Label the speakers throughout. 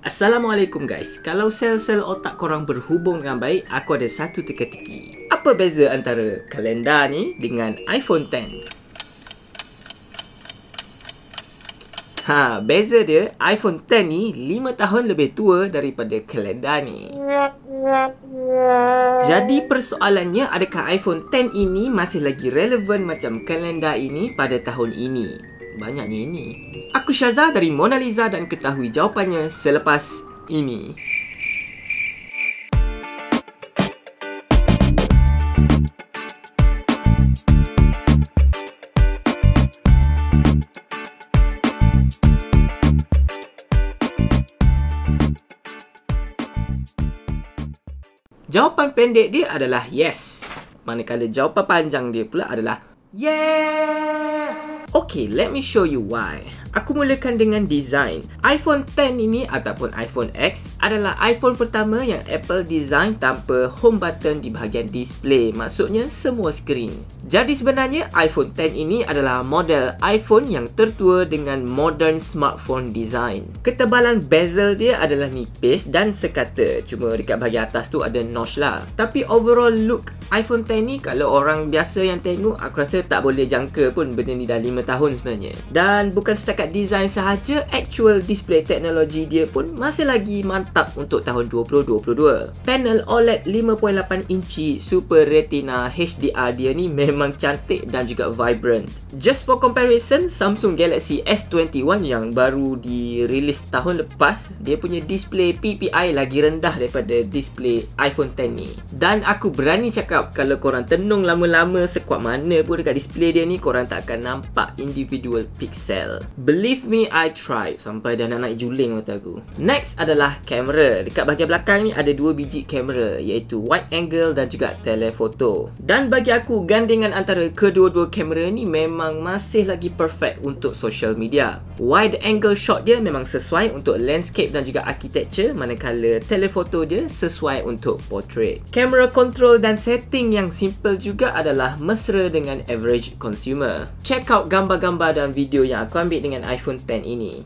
Speaker 1: Assalamualaikum guys. Kalau sel-sel otak korang berhubung dengan baik, aku ada satu teka-teki. Apa beza antara kalender ni dengan iPhone X? Beza dia, iPhone X ni 5 tahun lebih tua daripada kalender ni. Jadi persoalannya, adakah iPhone X ini masih lagi relevan macam kalender ini pada tahun ini? Banyaknya ini. Aku Syazah dari Mona Lisa dan ketahui jawapannya selepas ini. Jawapan pendek dia adalah yes. Manakala jawapan panjang dia pula adalah yes. Okay, let me show you why. Aku mulakan dengan design. iPhone X ini ataupun iPhone X adalah iPhone pertama yang Apple design tanpa home button di bahagian display. Maksudnya semua skrin. Jadi sebenarnya iPhone X ini adalah model iPhone yang tertua dengan modern smartphone design. Ketebalan bezel dia adalah nipis dan sekata. Cuma dekat bahagian atas tu ada notch lah. Tapi overall look iPhone X ni, kalau orang biasa yang tengok, aku rasa tak boleh jangka pun benda ni dah 5 tahun sebenarnya. Dan bukan setakat design sahaja, actual display teknologi dia pun masih lagi mantap untuk tahun 2022. Panel OLED 5.8 inci Super Retina HDR dia ni memang cantik dan juga vibrant. Just for comparison, Samsung Galaxy S21 yang baru dirilis tahun lepas, dia punya display PPI lagi rendah daripada display iPhone X ni. Dan aku berani cakap, kalau korang tenung lama-lama sekuat mana pun dekat display dia ni, korang tak akan nampak individual pixel. Believe me, I tried. Sampai dah nak naik juling mata aku. Next adalah kamera. Dekat bahagian belakang ni ada 2 biji kamera, iaitu wide angle dan juga telephoto. Dan bagi aku, gandingan antara kedua-dua kamera ni memang masih lagi perfect untuk social media. Wide angle shot dia memang sesuai untuk landscape dan juga architecture, manakala telephoto dia sesuai untuk portrait. Camera control dan setting yang simple juga adalah mesra dengan average consumer. Check out gambar-gambar dan video yang aku ambil dengan iPhone X ini.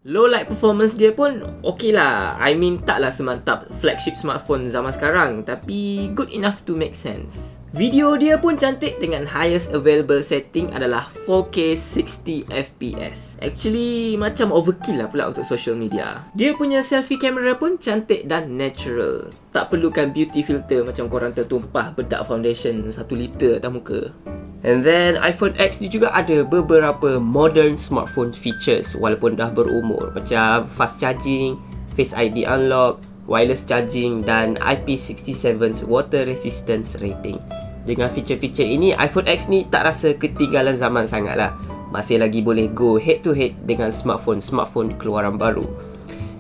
Speaker 1: Low light performance dia pun okey lah. I mean, taklah semantap flagship smartphone zaman sekarang, tapi good enough to make sense. Video dia pun cantik dengan highest available setting adalah 4K 60fps. Actually, macam overkill lah pula untuk social media. Dia punya selfie camera pun cantik dan natural. Tak perlukan beauty filter macam korang tertumpah bedak foundation 1 liter atas muka. And then iPhone X ni juga ada beberapa modern smartphone features walaupun dah berumur, macam fast charging, Face ID unlock, wireless charging dan IP67's water resistance rating. Dengan feature-feature ini, iPhone X ni tak rasa ketinggalan zaman sangat lah. Masih lagi boleh go head to head dengan smartphone keluaran baru.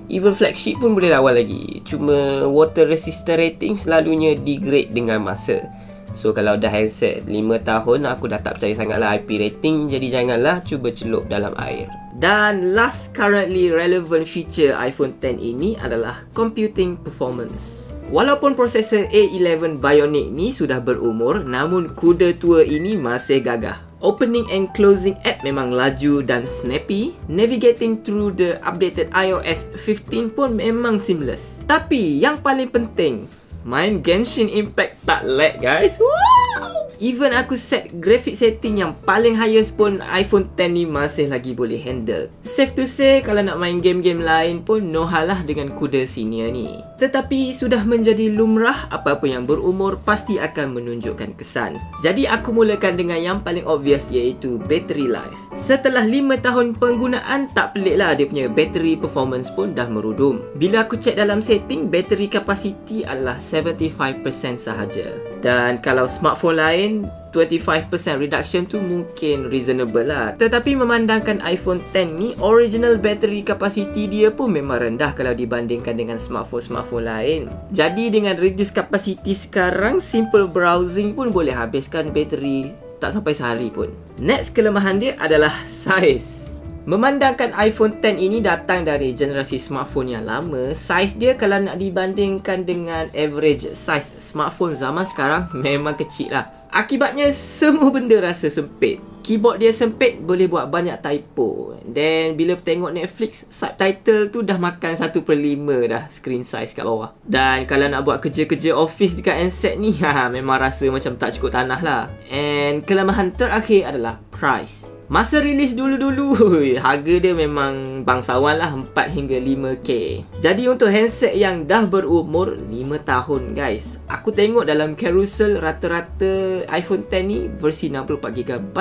Speaker 1: Even flagship pun boleh lawan lagi. Cuma water resistant rating selalunya degrade dengan masa. So kalau dah handset 5 tahun, aku dah tak percaya sangat lah IP rating. Jadi janganlah cuba celup dalam air. Dan last currently relevant feature iPhone X ini adalah computing performance. Walaupun prosesor A11 Bionic ni sudah berumur, namun kuda tua ini masih gagah. Opening and closing app memang laju dan snappy. Navigating through the updated iOS 15 pun memang seamless. Tapi yang paling penting, main Genshin Impact tak lag guys. Wow! Even aku set graphic setting yang paling highest pun iPhone X ni masih lagi boleh handle. Safe to say, kalau nak main game-game lain pun no hal lah dengan kuda senior ni. Tetapi sudah menjadi lumrah, apa-apa yang berumur pasti akan menunjukkan kesan. Jadi aku mulakan dengan yang paling obvious, iaitu battery life. Setelah 5 tahun penggunaan, tak pelik lah dia punya battery performance pun dah merudum. Bila aku cek dalam setting, battery capacity adalah 75% sahaja. Dan kalau smartphone lain, 25% reduction tu mungkin reasonable lah. Tetapi memandangkan iPhone X ni, original battery capacity dia pun memang rendah kalau dibandingkan dengan smartphone-smartphone lain. Jadi dengan reduce capacity sekarang, simple browsing pun boleh habiskan battery tak sampai sehari pun. Next kelemahan dia adalah size. Memandangkan iPhone X ini datang dari generasi smartphone yang lama, saiz dia kalau nak dibandingkan dengan average size smartphone zaman sekarang memang kecil lah. Akibatnya semua benda rasa sempit. Keyboard dia sempit, boleh buat banyak typo. Then bila tengok Netflix, subtitle tu dah makan 1/5 dah screen size kat bawah. Dan kalau nak buat kerja-kerja office dekat handset ni, memang rasa macam tak cukup tanah lah. And kelemahan terakhir adalah price. Masa rilis dulu-dulu, harga dia memang bangsawan lah, 4 hingga 5k. Jadi untuk handset yang dah berumur 5 tahun guys, aku tengok dalam carousel rata-rata iPhone X ni versi 64GB,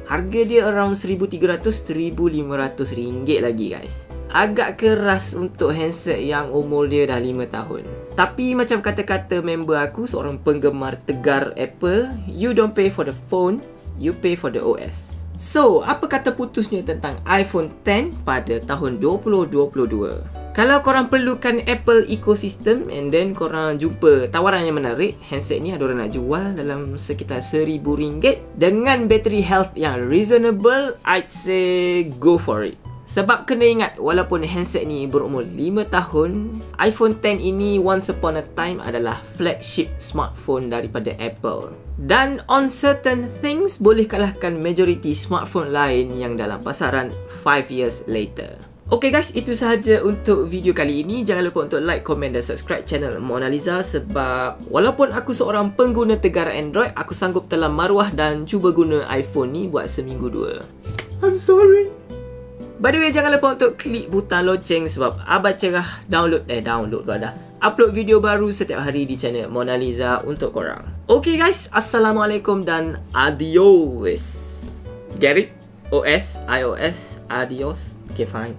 Speaker 1: harga dia around 1,300-1,500 ringgit lagi guys. Agak keras untuk handset yang umur dia dah 5 tahun. Tapi macam kata-kata member aku, seorang penggemar tegar Apple, you don't pay for the phone, you pay for the OS. So, apa kata putusnya tentang iPhone X pada tahun 2022? Kalau korang perlukan Apple ecosystem and then korang jumpa tawaran yang menarik, handset ni ada orang nak jual dalam sekitar RM1,000 dengan battery health yang reasonable, I'd say go for it. Sebab kena ingat, walaupun handset ni berumur 5 tahun, iPhone X ini once upon a time adalah flagship smartphone daripada Apple. Dan on certain things, boleh kalahkan majoriti smartphone lain yang dalam pasaran 5 years later. Okay guys, itu sahaja untuk video kali ini. Jangan lupa untuk like, komen dan subscribe channel Mona Lisa. Sebab walaupun aku seorang pengguna tegar Android, aku sanggup telan maruah dan cuba guna iPhone ni buat seminggu 2. I'm sorry. By the way, jangan lupa untuk klik butang loceng sebab Abah Cerah download tu ada upload video baru setiap hari di channel Mona Lisa untuk korang. Okay guys, Assalamualaikum dan adios. Get it? OS, iOS, adios. Okay fine.